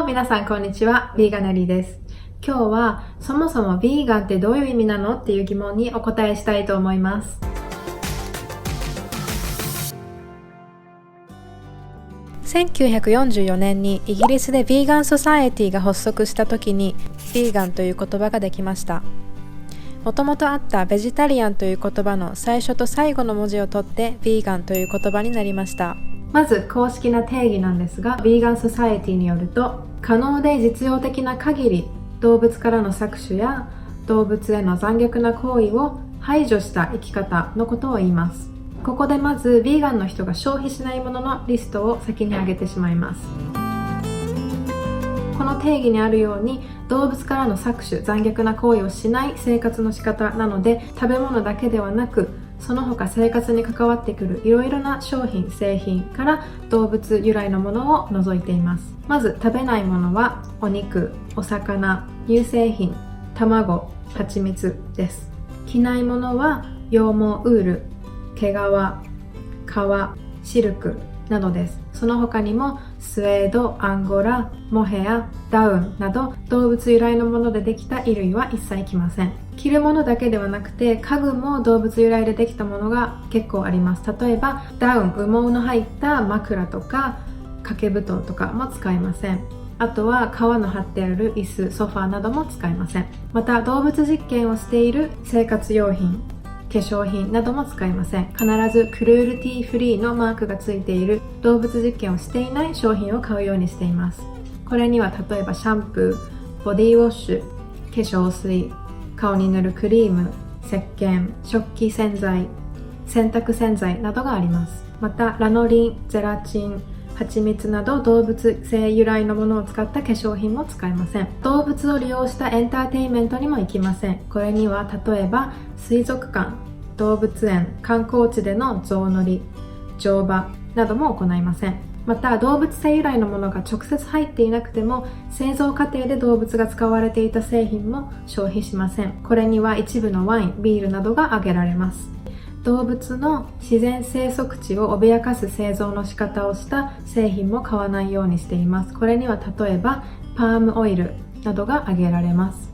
皆さんこんにちは。ヴィーガナリーです。今日はそもそもヴィーガンってどういう意味なのっていう疑問にお答えしたいと思います。1944年にイギリスでヴィーガンソサエティが発足した時にヴィーガンという言葉ができました。もともとあったベジタリアンという言葉の最初と最後の文字を取ってヴィーガンという言葉になりました。まず公式な定義なんですが、ヴィーガンソサエティによると、可能で実用的な限り動物からの搾取や動物への残虐な行為を排除した生き方のことを言います。ここでまずヴィーガンの人が消費しないもののリストを先に挙げてしまいます。この定義にあるように、動物からの搾取、残虐な行為をしない生活の仕方なので、食べ物だけではなくその他生活に関わってくるいろいろな商品、製品から動物由来のものを除いています。まず食べないものはお肉、お魚、乳製品、卵、蜂蜜です。着ないものは羊毛、ウール、毛皮、革、シルクなどです。その他にもスウェード、アンゴラ、モヘア、ダウンなど動物由来のものでできた衣類は一切着ません。着るものだけではなくて家具も動物由来でできたものが結構あります。例えばダウン、羽毛の入った枕とか掛け布団とかも使いません。あとは革の貼ってある椅子、ソファーなども使いません。また動物実験をしている生活用品、化粧品なども使いません。必ずクルールティーフリーのマークがついている動物実験をしていない商品を買うようにしています。これには例えばシャンプー、ボディウォッシュ、化粧水、顔に塗るクリーム、石鹸、食器洗剤、洗濯洗剤などがあります。またラノリン、ゼラチン、蜂蜜など動物性由来のものを使った化粧品も使いません。動物を利用したエンターテインメントにも行きません。これには例えば水族館、動物園、観光地でのゾウ乗り、乗馬なども行いません。また動物性由来のものが直接入っていなくても製造過程で動物が使われていた製品も消費しません。これには一部のワイン、ビールなどが挙げられます。動物の自然生息地を脅かす製造の仕方をした製品も買わないようにしています。これには例えばパームオイルなどが挙げられます。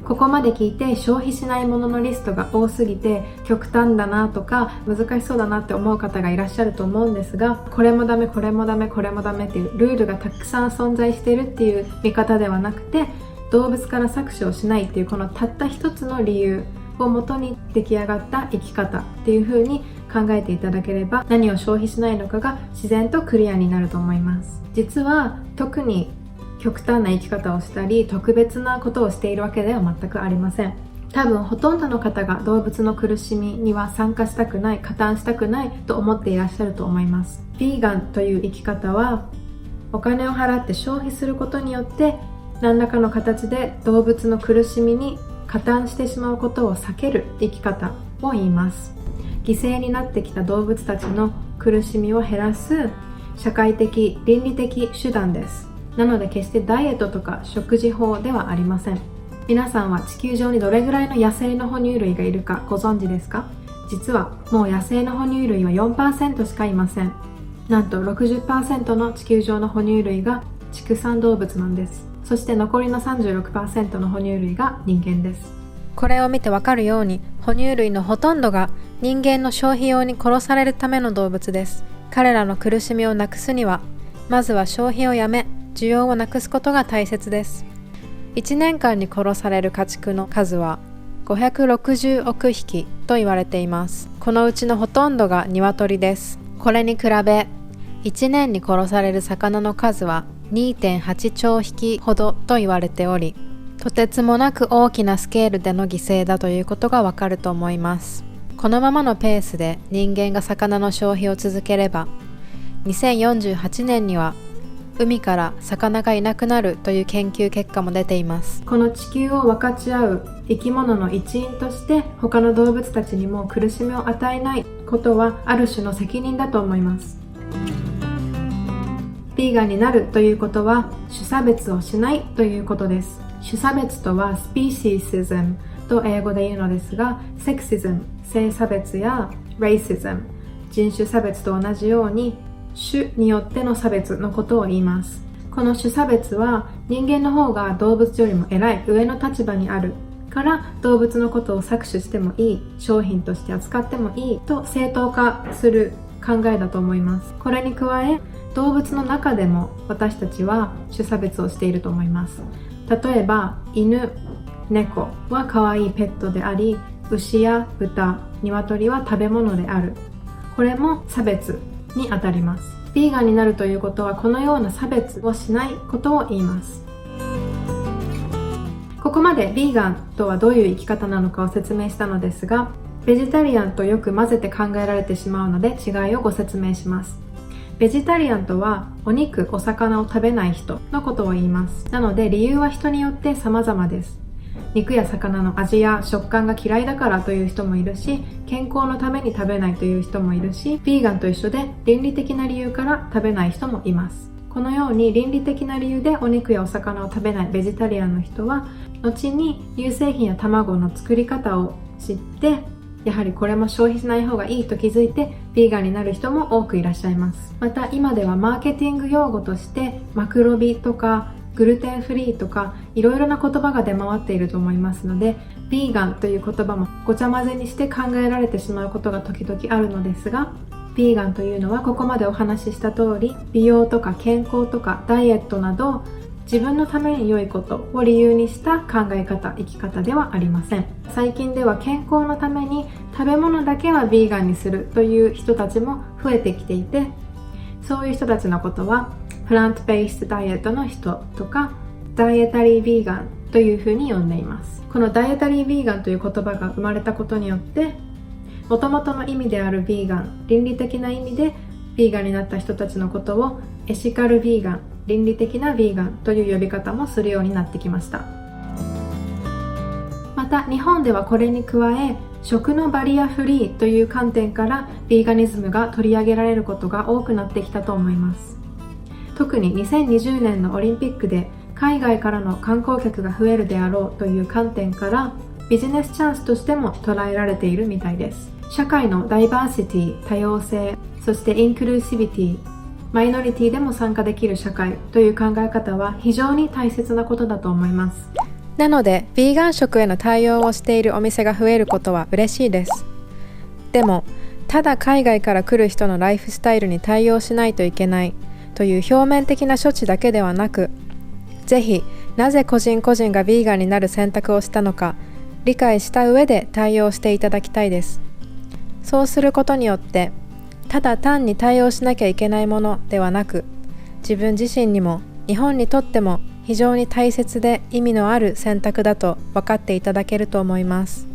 ここまで聞いて消費しないもののリストが多すぎて極端だなとか難しそうだなって思う方がいらっしゃると思うんですが、これもダメ、これもダメ、これもダメっていうルールがたくさん存在しているっていう見方ではなくて、動物から搾取をしないっていうこのたった一つの理由をもとに出来上がった生き方っていう風に考えていただければ、何を消費しないのかが自然とクリアになると思います。実は特に極端な生き方をしたり特別なことをしているわけでは全くありません。多分ほとんどの方が動物の苦しみには参加したくない、加担したくないと思っていらっしゃると思います。ヴィーガンという生き方はお金を払って消費することによって何らかの形で動物の苦しみに加担してしまうことを避ける生き方を言います。犠牲になってきた動物たちの苦しみを減らす社会的、倫理的手段です。なので決してダイエットとか食事法ではありません。皆さんは地球上にどれぐらいの野生の哺乳類がいるかご存知ですか？実はもう野生の哺乳類は 4% しかいません。なんと 60% の地球上の哺乳類が畜産動物なんです。そして残りの 36% の哺乳類が人間です。これを見てわかるように哺乳類のほとんどが人間の消費用に殺されるための動物です。彼らの苦しみをなくすにはまずは消費をやめ需要をなくすことが大切です。1年間に殺される家畜の数は560億匹と言われています。このうちのほとんどが鶏です。これに比べ1年に殺される魚の数は 2.8 兆匹ほどと言われており、とてつもなく大きなスケールでの犠牲だということがわかると思います。このままのペースで人間が魚の消費を続ければ2048年には海から魚がいなくなるという研究結果も出ています。この地球を分かち合う生き物の一員として他の動物たちにも苦しみを与えないことはある種の責任だと思います。ヴィーガンになるということは種差別をしないということです。種差別とはスピーシーシズムと英語で言うのですが、セクシズム、性差別やレイシズム、人種差別と同じように種によっての差別のことを言います。この種差別は人間の方が動物よりも偉い上の立場にあるから動物のことを搾取してもいい、商品として扱ってもいいと正当化する考えだと思います。これに加え動物の中でも私たちは種差別をしていると思います。例えば犬、猫は可愛いペットであり、牛や豚、鶏は食べ物である。これも差別にあたります。ヴィーガンになるということはこのような差別をしないことを言います。ここまでヴィーガンとはどういう生き方なのかを説明したのですが、ベジタリアンとよく混ぜて考えられてしまうので違いをご説明します。ベジタリアンとはお肉、お魚を食べない人のことを言います。なので理由は人によって様々です。肉や魚の味や食感が嫌いだからという人もいるし、健康のために食べないという人もいるし、ヴィーガンと一緒で倫理的な理由から食べない人もいます。このように倫理的な理由でお肉やお魚を食べないベジタリアンの人は、後に乳製品や卵の作り方を知って、やはりこれも消費しない方がいいと気づいてヴィーガンになる人も多くいらっしゃいます。また今ではマーケティング用語としてマクロビとかグルテンフリーとかいろいろな言葉が出回っていると思いますので、ヴィーガンという言葉もごちゃ混ぜにして考えられてしまうことが時々あるのですが、ヴィーガンというのはここまでお話しした通り、美容とか健康とかダイエットなど自分のために良いことを理由にした考え方、生き方ではありません。最近では健康のために食べ物だけはヴィーガンにするという人たちも増えてきていて、そういう人たちのことはプラントベースダイエットの人とかダイエタリーヴィーガンというふうに呼んでいます。このダイエタリーヴィーガンという言葉が生まれたことによって、元々の意味であるヴィーガン、倫理的な意味でヴィーガンになった人たちのことをエシカルヴィーガン、倫理的なヴィーガンという呼び方もするようになってきました。また日本ではこれに加え、食のバリアフリーという観点からヴィーガニズムが取り上げられることが多くなってきたと思います。特に2020年のオリンピックで海外からの観光客が増えるであろうという観点からビジネスチャンスとしても捉えられているみたいです。社会のダイバーシティ、多様性、そしてインクルーシビティ、マイノリティでも参加できる社会という考え方は非常に大切なことだと思います。なのでヴィーガン食への対応をしているお店が増えることは嬉しいです。でもただ海外から来る人のライフスタイルに対応しないといけないという表面的な処置だけではなく、ぜひなぜ個人個人がヴィーガンになる選択をしたのか理解した上で対応していただきたいです。そうすることによってただ単に対応しなきゃいけないものではなく、自分自身にも日本にとっても非常に大切で意味のある選択だと分かっていただけると思います。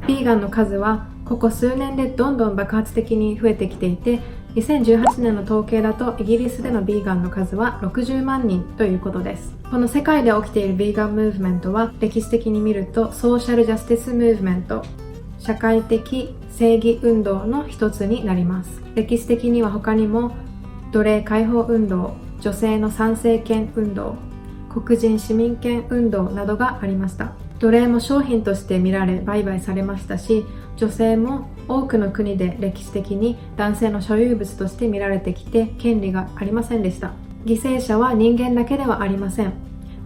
ヴィーガンの数はここ数年でどんどん爆発的に増えてきていて、2018年の統計だとイギリスでのヴィーガンの数は60万人ということです。この世界で起きているヴィーガンムーブメントは歴史的に見るとソーシャルジャスティスムーブメント、社会的正義運動の一つになります。歴史的には他にも奴隷解放運動、女性の参政権運動、黒人市民権運動などがありました。奴隷も商品として見られ売買されましたし、女性も多くの国で歴史的に男性の所有物として見られてきて権利がありませんでした。犠牲者は人間だけではありません。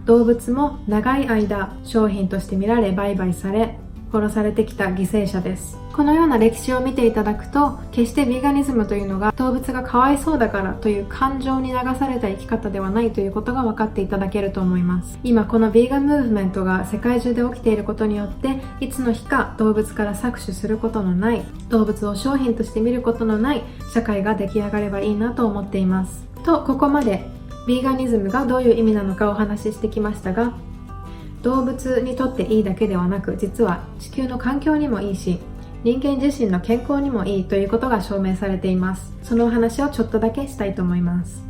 動物も長い間商品として見られ売買され殺されてきた犠牲者です。このような歴史を見ていただくと、決してヴィーガニズムというのが動物がかわいそうだからという感情に流された生き方ではないということが分かっていただけると思います。今このヴィーガンムーブメントが世界中で起きていることによって、いつの日か動物から搾取することのない、動物を商品として見ることのない社会が出来上がればいいなと思っています。と、ここまでヴィーガニズムがどういう意味なのかお話ししてきましたが、動物にとっていいだけではなく、実は地球の環境にもいいし、人間自身の健康にもいいということが証明されています。そのお話をちょっとだけしたいと思います。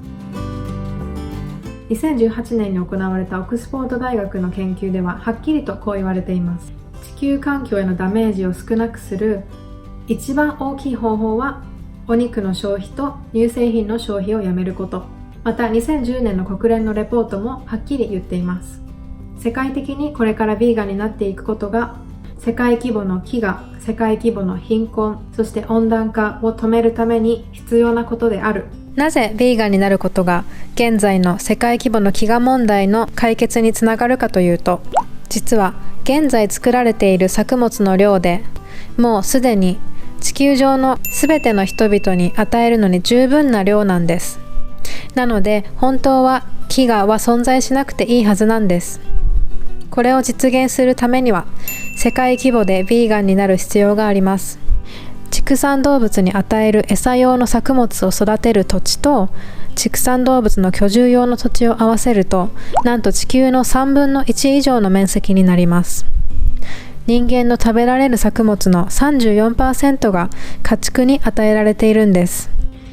2018年に行われたオックスフォード大学の研究でははっきりとこう言われています。地球環境へのダメージを少なくする一番大きい方法は、お肉の消費と乳製品の消費をやめること。また2010年の国連のレポートもはっきり言っています。世界的にこれからヴィーガンになっていくことが世界規模の飢餓、世界規模の貧困、そして温暖化を止めるために必要なことである。なぜヴィーガンになることが現在の世界規模の飢餓問題の解決につながるかというと、実は現在作られている作物の量でもうすでに地球上のすべての人々に与えるのに十分な量なんです。なので本当は飢餓は存在しなくていいはずなんです。これを実現するためには世界規模でヴィーガンになる必要があります。畜産動物に与える餌用の作物を育てる土地と畜産動物の居住用の土地を合わせると、なんと地球の3分の1以上の面積になります。人間の食べられる作物の 34% が家畜に与えられているんです。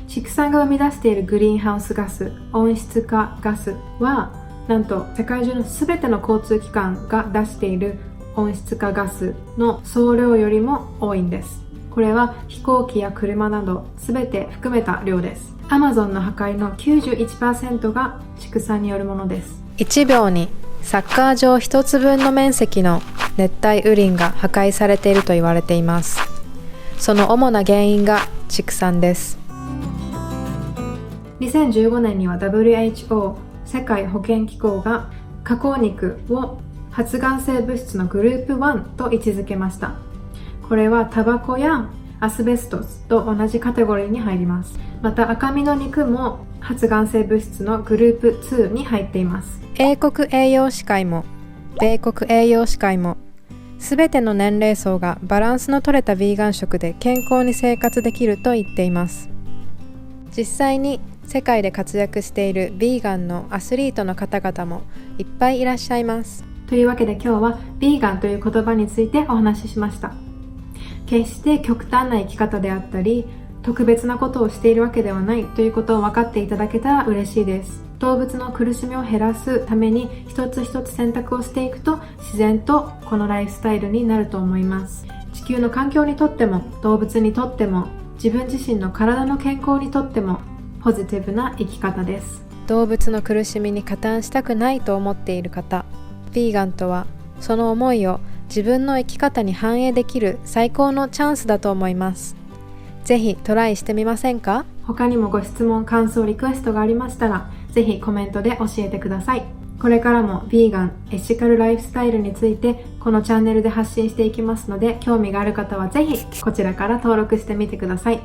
畜産が生み出しているグリーンハウスガス、温室化ガスはなんと世界中のすべての交通機関が出している温室化ガスの総量よりも多いんです。これは飛行機や車などすべて含めた量です。アマゾンの破壊の 91% が畜産によるものです。1秒にサッカー場1つ分の面積の熱帯雨林が破壊されていると言われています。その主な原因が畜産です。2015年には WHO 世界保健機構が加工肉を発がん性物質のグループ1と位置づけました。これはタバコやアスベストスと同じカテゴリーに入ります。また赤身の肉も発がん性物質のグループ2に入っています。英国栄養士会も米国栄養士会もすべての年齢層がバランスの取れたヴィーガン食で健康に生活できると言っています。実際に世界で活躍しているヴィーガンのアスリートの方々もいっぱいいらっしゃいます。というわけで今日はヴィーガンという言葉についてお話ししました。決して極端な生き方であったり特別なことをしているわけではないということを分かっていただけたら嬉しいです。動物の苦しみを減らすために一つ一つ選択をしていくと自然とこのライフスタイルになると思います。地球の環境にとっても動物にとっても自分自身の体の健康にとってもポジティブな生き方です。動物の苦しみに加担したくないと思っている方、ヴィーガンとはその思いを自分の生き方に反映できる最高のチャンスだと思います。ぜひトライしてみませんか？他にもご質問、感想、リクエストがありましたらぜひコメントで教えてください。これからもヴィーガン、エシカルライフスタイルについてこのチャンネルで発信していきますので、興味がある方はぜひこちらから登録してみてください。